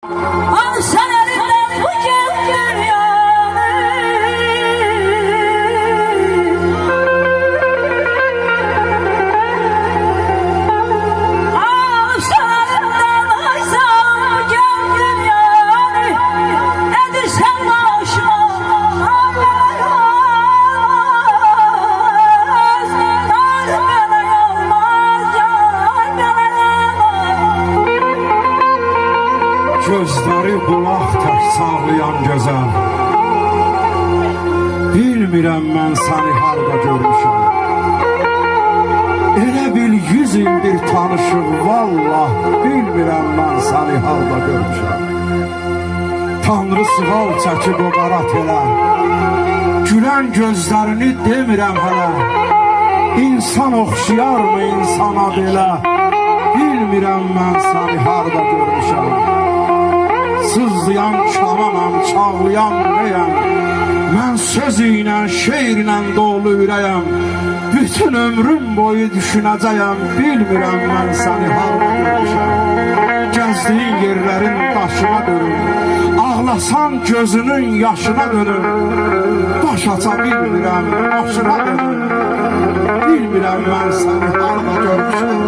Al sen elinden bu dünyanı, al sen elinden aysan bu dünyanı, edirsen başıma gözləri bulaq tək sağlayan gözəl. Bilmirəm mən səni harda görmüşəm. Elə bil 100 ildir tanışıq, vallah bilmirəm mən səni harda görmüşəm. Tanrı sığal çəkib o qara telə, gülən gözlərini demirəm hələ. İnsan oxşayarmı insana belə, bilmirəm mən səni harda görmüşəm. Sızlayan kamanam, çağlayan ürəyəm, mən söz ilə, şeir ilə dolu ürəyəm. Bütün ömrüm boyu düşünəcəyəm, bilmirəm mən səni harda görmüşəm. Gəzdiyin yerlərin daşına dönüm, ağlasan gözünün yaşına dönüm. Baş aça bilmirəm, başına dönüm, bilmirəm mən səni harda görmüşəm.